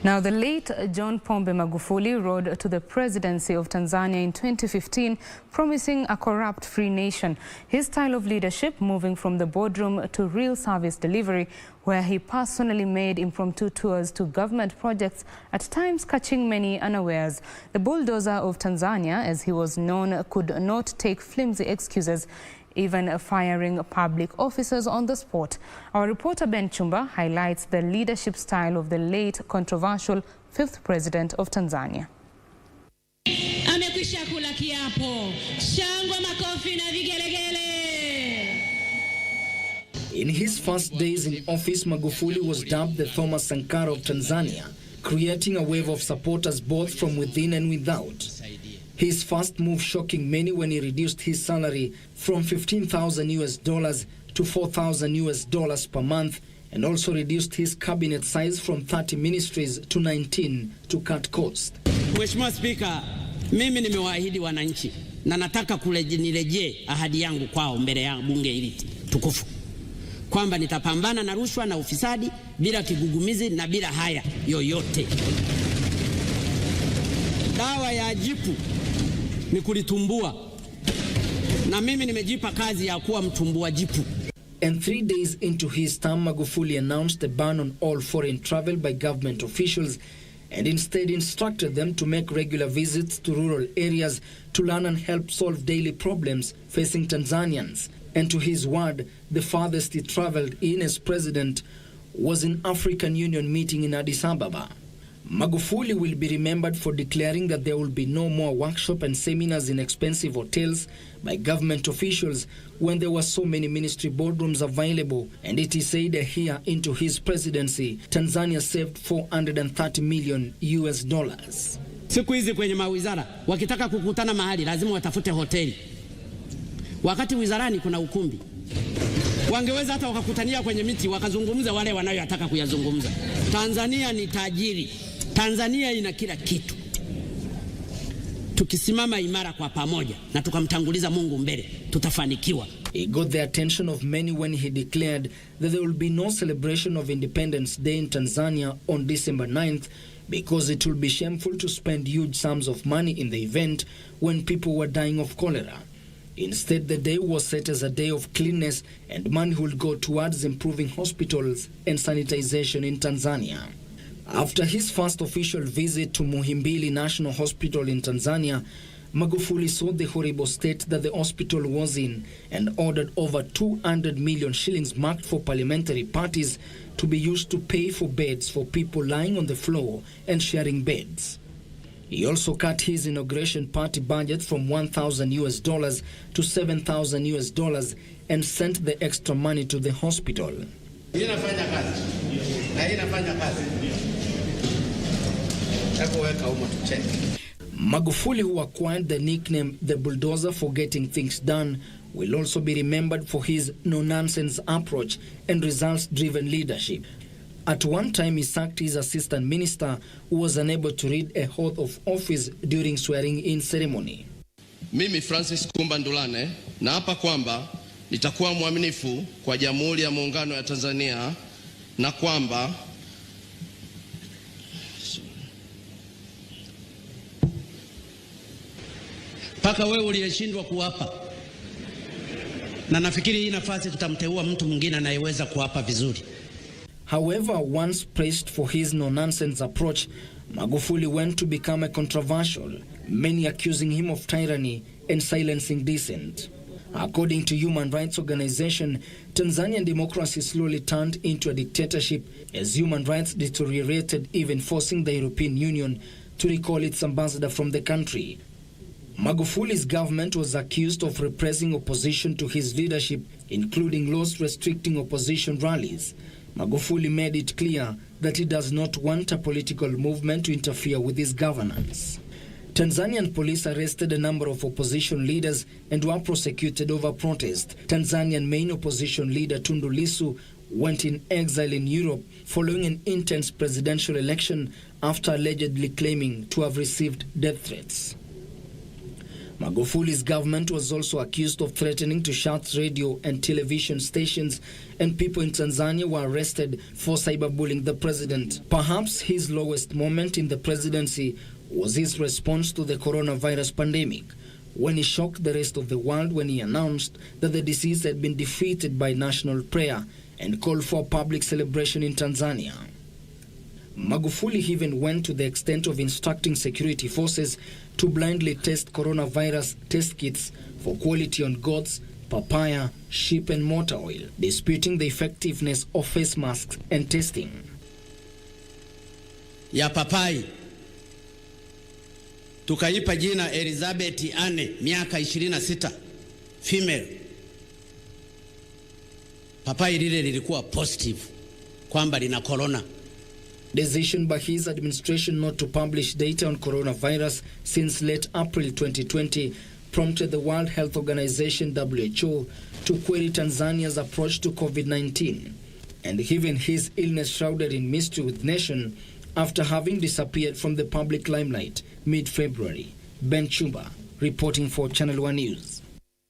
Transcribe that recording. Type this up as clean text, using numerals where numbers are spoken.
Now, the late John Pombe Magufuli rode to the presidency of Tanzania in 2015, promising a corrupt-free nation. His style of leadership, moving from the boardroom to real service delivery, where he personally made impromptu tours to government projects, at times catching many unawares. The bulldozer of Tanzania, as he was known, could not take flimsy excuses, even firing public officers on the spot. Our reporter Ben Chumba highlights the leadership style of the late controversial 5th president of Tanzania. Amekwisha kula kiapo. Shangwe, makofi na vigelegele. In his first days in office, Magufuli was dubbed the Thomas Sankara of Tanzania, creating a wave of supporters both from within and without. His first move shocking many when he reduced his salary from $15,000 to $4,000 per month, and also reduced his cabinet size from 30 ministries to 19 to cut cost. Mheshimiwa Spika, mimi nimewaahidi wananchi na nataka nirejee ahadi yangu kwao mbele ya bunge hili tukufu kwamba nitapambana na rushwa na ufisadi bila kigugumizi na bila haya yoyote. Dawa ya jipu ni kulitumbua, na mimi nimejipa kazi ya kuwa mtumbua jipu. And 3 days into his term, Magufuli announced a ban on all foreign travel by government officials and instead instructed them to make regular visits to rural areas to learn and help solve daily problems facing Tanzanians. And to his word, the farthest he traveled in as president was an African Union meeting in Addis Ababa. Magufuli will be remembered for declaring that there will be no more workshops and seminars in expensive hotels by government officials when there were so many ministry boardrooms available, and it is said a year into his presidency, Tanzania saved $430 million. Siku hizi kwenye mawizara wakitaka kukutana mahali lazima watafute hoteli, wakati wizarani kuna ukumbi. Wangeweza hata wakakutania kwenye miti wakazungumza wale wanayotaka kuyazungumza. Tanzania ni tajiri. Tanzania ina kila kitu. Tukisimama imara kwa pamoja na tukamtanguliza Mungu mbele, tutafanikiwa. He got the attention of many when he declared that there will be no celebration of Independence Day in Tanzania on December 9th because it will be shameful to spend huge sums of money in the event when people were dying of cholera. Instead, the day was set as a day of cleanness, and money will go towards improving hospitals and sanitization in Tanzania. After his first official visit to Muhimbili National Hospital in Tanzania, Magufuli saw the horrible state that the hospital was in and ordered over 200 million shillings marked for parliamentary parties to be used to pay for beds for people lying on the floor and sharing beds. He also cut his inauguration party budget from $1,000 to $7,000 and sent the extra money to the hospital. Magufuli, who acquired the nickname the bulldozer for getting things done, will also be remembered for his no-nonsense approach and results-driven leadership. At one time, he sacked his assistant minister who was unable to read a oath of office during swearing-in ceremony. Mimi Francis Kumba Ndulane naapa kwamba nitakuwa mwaminifu kwa Jamhuri ya Muungano ya Tanzania na kwamba paka wewe uliyeshindwa kuapa, na nafikiri hii nafasi tutamteua mtu mwingine anayeweza kuapa vizuri. However, once praised for his no-nonsense approach, Magufuli went to become a controversial, many accusing him of tyranny and silencing dissent. According to human rights organization, Tanzanian democracy slowly turned into a dictatorship as human rights deteriorated, even forcing the European Union to recall its ambassador from the country. Magufuli's government was accused of repressing opposition to his leadership, including laws restricting opposition rallies. Magufuli made it clear that he does not want a political movement to interfere with his governance. Tanzanian police arrested a number of opposition leaders and were prosecuted over protest. Tanzanian main opposition leader Tundu Lissu went in exile in Europe following an intense presidential election after allegedly claiming to have received death threats. Magufuli's government was also accused of threatening to shut radio and television stations, and people in Tanzania were arrested for cyberbullying the president. Perhaps his lowest moment in the presidency was his response to the coronavirus pandemic, when he shocked the rest of the world when he announced that the disease had been defeated by national prayer and called for public celebration in Tanzania. Magufuli even went to the extent of instructing security forces to blindly test coronavirus test kits for quality on goats, papaya, sheep and motor oil, disputing the effectiveness of face masks and testing. Ya papai tukaipa jina Elizabeth Anne, miaka 26, female. Papai lile lilikuwa positive kwamba lina corona. Decision by his administration not to publish data on coronavirus since late April 2020 prompted the World Health Organization (WHO) to query Tanzania's approach to COVID-19, and even his illness shrouded in mystery with nation after having disappeared from the public limelight mid-February. Ben Chumba reporting for Channel 1 News.